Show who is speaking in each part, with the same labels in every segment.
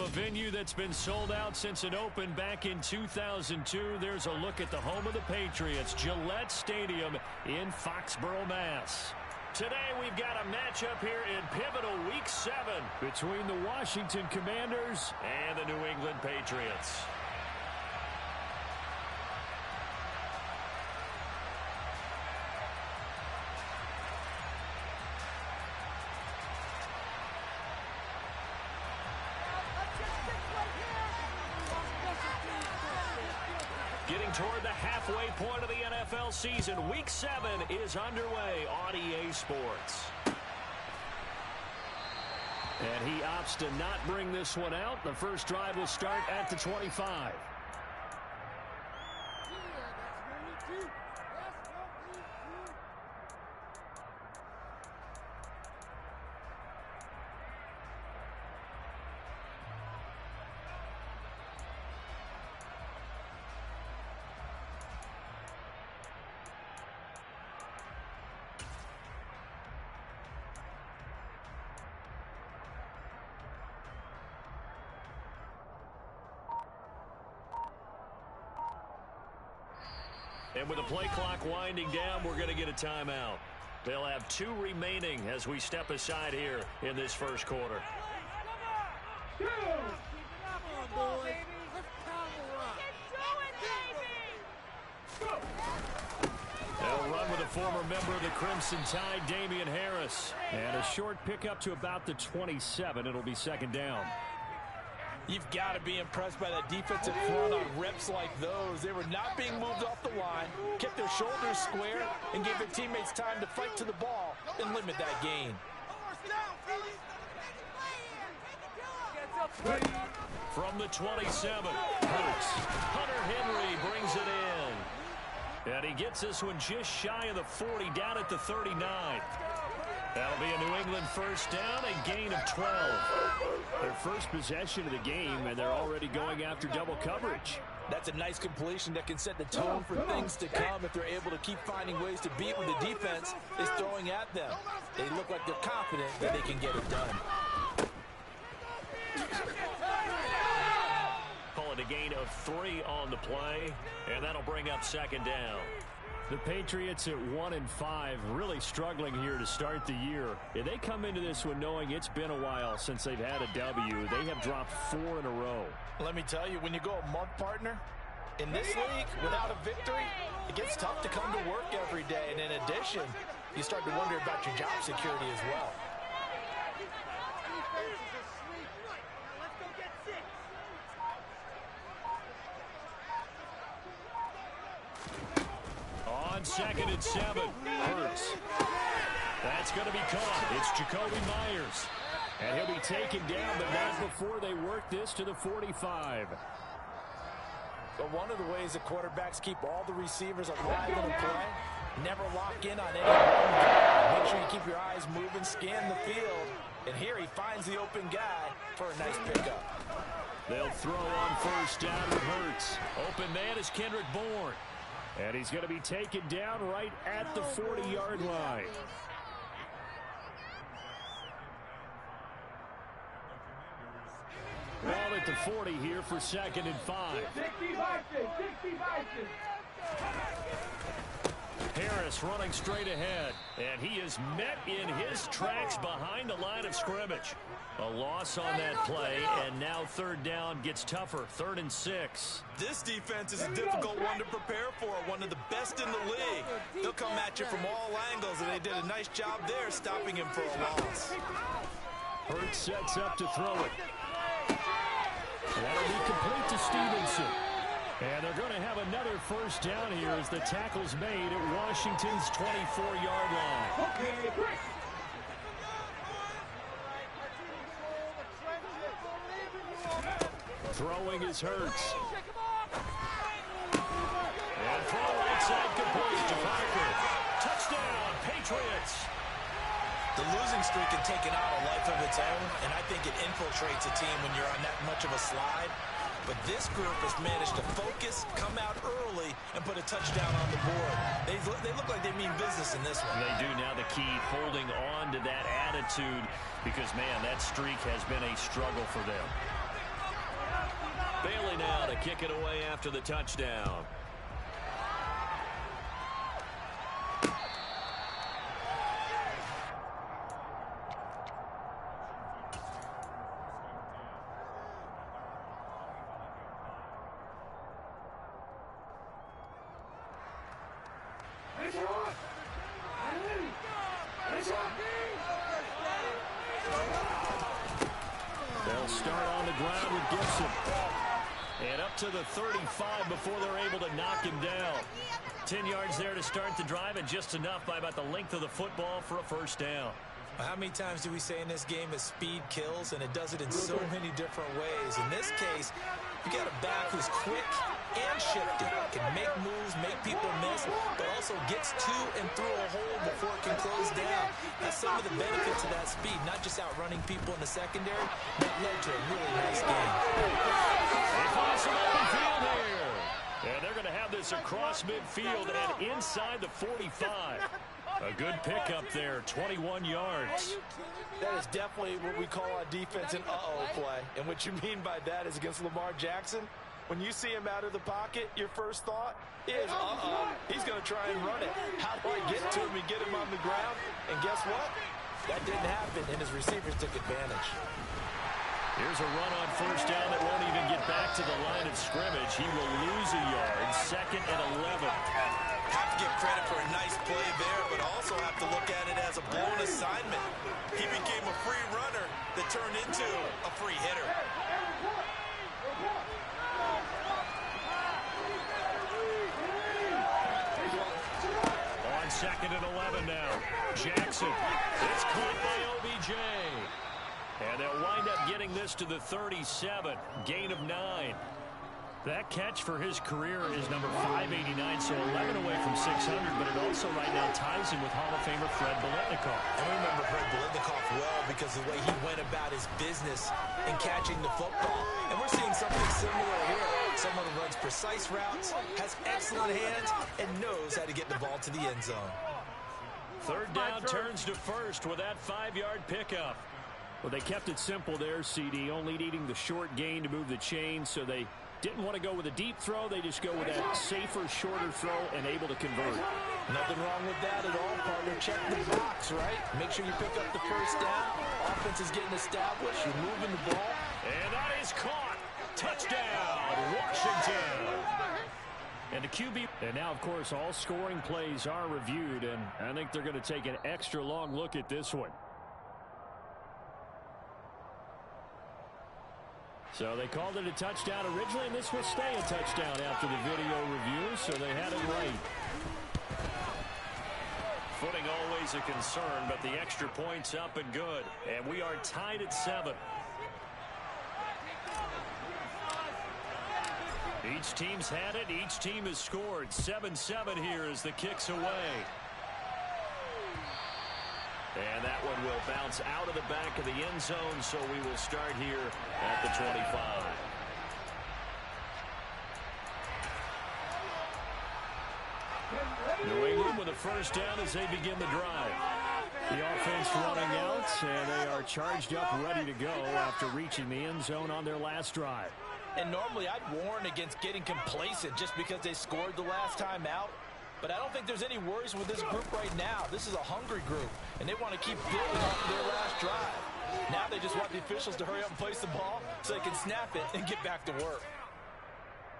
Speaker 1: From a venue that's been sold out since it opened back in 2002, there's a look at the home of the Patriots, Gillette Stadium in Foxborough, Mass. Today we've got a matchup here in pivotal Week 7 between the Washington Commanders and the New England Patriots. Getting toward the halfway point of the NFL season, Week 7 is underway on EA Sports. And he opts to not bring this one out. The first drive will start at the 25. And with the play clock winding down, we're going to get a timeout. They'll have 2 remaining as we step aside here in this first quarter.
Speaker 2: They'll
Speaker 1: run with a former member of the Crimson Tide, Damian Harris. And a short pickup to about the 27. It'll be second down.
Speaker 3: You've got to be impressed by that defensive front on reps like those. They were not being moved off the line, kept their shoulders square, and gave their teammates time to fight to the ball and limit that gain.
Speaker 1: From the 27, Hurts. Hunter Henry brings it in. And he gets this one just shy of the 40, down at the 39. That'll be a New England first down, a gain of 12. Their first possession of the game, and they're already going after double coverage.
Speaker 3: That's a nice completion that can set the tone for things to come if they're able to keep finding ways to beat what the defense is throwing at them. They look like they're confident that they can get it done.
Speaker 1: Call it a gain of 3 on the play, and that'll bring up second down. The Patriots at 1-5, really struggling here to start the year. And they come into this one knowing it's been a while since they've had a W. They have dropped 4 in a row.
Speaker 3: Let me tell you, when you go a month, partner, in this league, without a victory, it gets tough to come to work every day. And in addition, you start to wonder about your job security as well.
Speaker 1: On 2nd and 7, Hurts. That's going to be caught. It's Jacoby Myers. And he'll be taken down, but not before they work this to the 45.
Speaker 3: But one of the ways that quarterbacks keep all the receivers alive in a play, never lock in on any one guy. Make sure you keep your eyes moving, scan the field. And here he finds the open guy for a nice pickup.
Speaker 1: They'll throw on first down with Hurts. Open man is Kendrick Bourne. And he's going to be taken down right at the 40-yard line. Ball at the 40 here for 2nd and 5. Harris running straight ahead. And he is met in his tracks behind the line of scrimmage. A loss on that play, and now 3rd down gets tougher. 3rd and 6.
Speaker 4: This defense is a difficult one to prepare for, one of the best in the league. They'll come at you from all angles, and they did a nice job there stopping him for a loss.
Speaker 1: Hurts sets up to throw it. That'll be complete to Stevenson. And they're going to have another first down here as the tackle's made at Washington's 24-yard line. Throwing is Hurts. And throw right side complete to Parker. Touchdown, Patriots.
Speaker 4: The losing streak can take it out a life of its own, and I think it infiltrates a team when you're on that much of a slide. But this group has managed to focus, come out early, and put a touchdown on the board. They look like they mean business in this one.
Speaker 1: They do. Now the key, holding on to that attitude, because, man, that streak has been a struggle for them. Bailey now to kick it away after the touchdown. They'll start on the ground with Gibson. And up to the 35 before they're able to knock him down. 10 yards there to start the drive, and just enough by about the length of the football for a first down.
Speaker 4: How many times do we say in this game that speed kills, and it does it in so many different ways? In this case, you got a back who's quick and shifty, can make moves, make people miss, but also gets to and through a hole before it can close down. That's some of the benefits of that speed, not just outrunning people in the secondary. That led to a really nice game.
Speaker 1: They find some open field here. And they're going to have this across midfield and inside the 45. A good pickup there, 21 yards.
Speaker 3: That is definitely what we call a defense an uh-oh play. And what you mean by that is against Lamar Jackson, when you see him out of the pocket, your first thought is, uh-oh, he's going to try and run it. How do I get to him and get him on the ground? And guess what? That didn't happen, and his receivers took advantage.
Speaker 1: Here's a run on first down that won't even get back to the line of scrimmage. He will lose a yard, 2nd and 11.
Speaker 4: Have to give credit for a nice play there, but also have to look at it as a blown assignment. He became a free runner that turned into a free hitter.
Speaker 1: On 2nd and 11 now. Jackson. It's caught by OBJ. And they'll wind up getting this to the 37. Gain of 9. That catch for his career is number 589, so 11 away from 600, but it also right now ties him with Hall of Famer Fred Biletnikoff.
Speaker 4: I remember Fred Biletnikoff well because of the way he went about his business in catching the football. And we're seeing something similar here. Someone who runs precise routes, has excellent hands, and knows how to get the ball to the end zone.
Speaker 1: Third down turns to first with that 5-yard pickup. Well, they kept it simple there, CD, only needing the short gain to move the chain, so they didn't want to go with a deep throw. They just go with that safer, shorter throw and able to convert.
Speaker 3: Nothing wrong with that at all, partner. Check the box, right? Make sure you pick up the first down. Offense is getting established. You're moving the ball.
Speaker 1: And that is caught. Touchdown, Washington. And the QB. And now, of course, all scoring plays are reviewed, and I think they're going to take an extra long look at this one. So they called it a touchdown originally, and this will stay a touchdown after the video review, so they had it right. Footing always a concern, but the extra point's up and good. And we are tied at 7. Each team's had it. Each team has scored. 7-7 here as the kick's away. And that one will bounce out of the back of the end zone, so we will start here at the 25. New England with a first down as they begin the drive. The offense running out, and they are charged up, ready to go after reaching the end zone on their last drive.
Speaker 3: And normally I'd warn against getting complacent just because they scored the last time out. But I don't think there's any worries with this group right now. This is a hungry group, and they want to keep building off their last drive. Now they just want the officials to hurry up and place the ball so they can snap it and get back to work.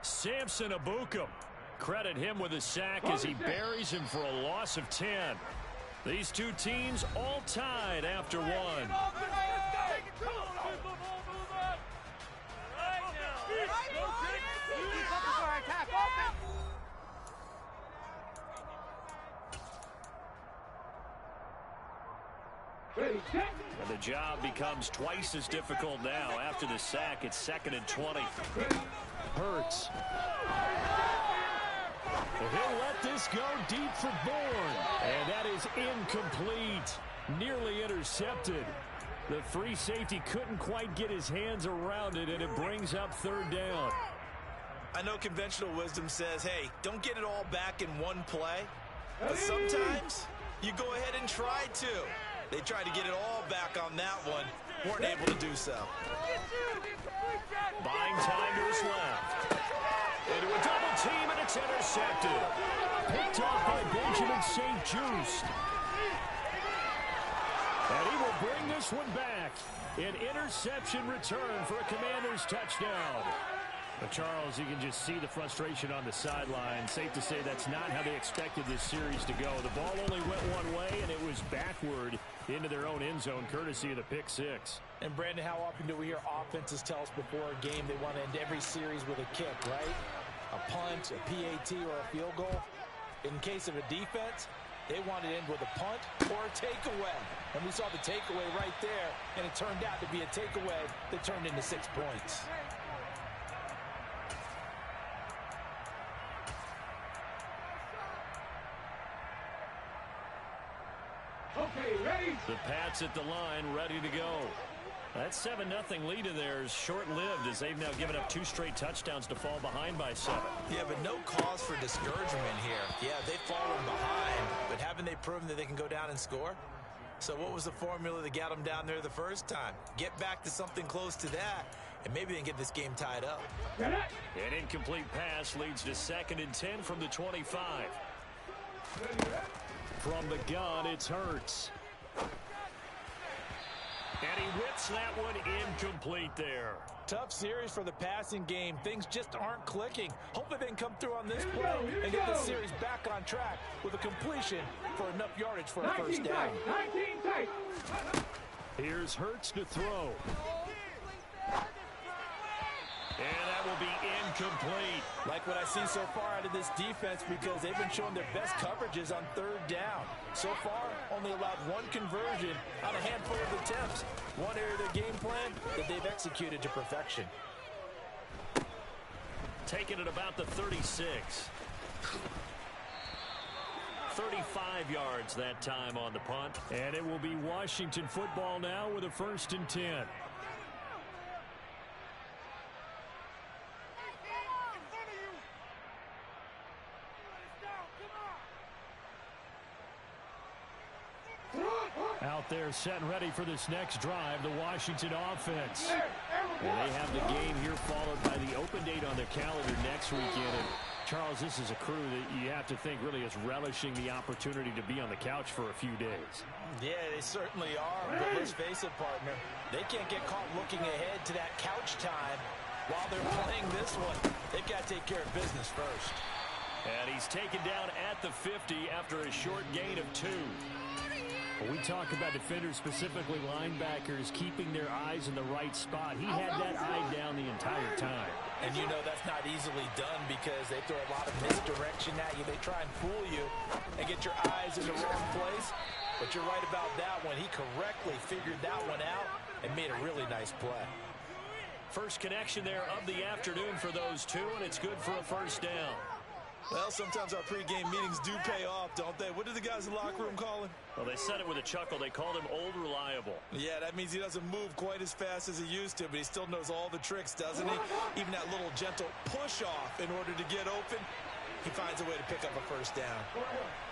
Speaker 1: Samson Abukum. Credit him with a sack as he buries him for a loss of 10. These two teams all tied after one. And the job becomes twice as difficult now. After the sack, it's 2nd and 20. Hurts. Well, he'll let this go deep for Bourne. And that is incomplete. Nearly intercepted. The free safety couldn't quite get his hands around it, and it brings up 3rd down.
Speaker 4: I know conventional wisdom says, hey, don't get it all back in one play. But sometimes you go ahead and try to. They tried to get it all back on that one, weren't able to do so.
Speaker 1: Buying time to his left. Into a double team, and it's intercepted. Picked off by Benjamin St. Just. And he will bring this one back. An interception return for a Commanders touchdown. But Charles, you can just see the frustration on the sideline. Safe to say that's not how they expected this series to go. The ball only went one way, and it was backward into their own end zone, courtesy of the pick six.
Speaker 3: And, Brandon, how often do we hear offenses tell us before a game they want to end every series with a kick, right? A punt, a PAT, or a field goal. In case of a defense, they want to end with a punt or a takeaway. And we saw the takeaway right there, and it turned out to be a takeaway that turned into 6 points.
Speaker 2: Okay, ready?
Speaker 1: The Pats at the line, ready to go. That 7-0 lead of theirs short-lived as they've now given up 2 straight touchdowns to fall behind by 7.
Speaker 4: Yeah, but no cause for discouragement here. Yeah, they've fallen behind, but haven't they proven that they can go down and score? So what was the formula that got them down there the first time? Get back to something close to that, and maybe they can get this game tied up.
Speaker 1: An incomplete pass leads to 2nd and 10 from the 25. From the gun, it's Hurts. And he whips that one incomplete there.
Speaker 3: Tough series for the passing game. Things just aren't clicking. Hopefully they can come through on this play and get the series back on track with a completion for enough yardage for a first down.
Speaker 2: 19 tight.
Speaker 1: Here's Hurts to throw. And that will be incomplete.
Speaker 3: Like what I see so far out of this defense because they've been showing their best coverages on 3rd down. So far, only allowed 1 conversion on a handful of attempts. One area of their game plan that they've executed to perfection.
Speaker 1: Taking it about the 36. 35 yards that time on the punt. And it will be Washington football now with a 1st and 10. Out there set and ready for this next drive, the Washington offense. And they have the game here followed by the open date on their calendar next weekend. And Charles, this is a crew that you have to think really is relishing the opportunity to be on the couch for a few days.
Speaker 3: Yeah, they certainly are. But let's face it, partner, they can't get caught looking ahead to that couch time while they're playing this one. They've got to take care of business first.
Speaker 1: And he's taken down at the 50 after a short gain of 2. When we talk about defenders, specifically linebackers, keeping their eyes in the right spot. He had that eye down the entire time.
Speaker 3: And you know that's not easily done because they throw a lot of misdirection at you. They try and fool you and get your eyes in the wrong place. But you're right about that one. He correctly figured that one out and made a really nice play.
Speaker 1: First connection there of the afternoon for those two, and it's good for a first down.
Speaker 4: Well, sometimes our pregame meetings do pay off, don't they? What did the guys in the locker room call him?
Speaker 1: Well, they said it with a chuckle. They called him Old Reliable.
Speaker 4: Yeah, that means he doesn't move quite as fast as he used to, but he still knows all the tricks, doesn't he? Even that little gentle push-off in order to get open, he finds a way to pick up a first down.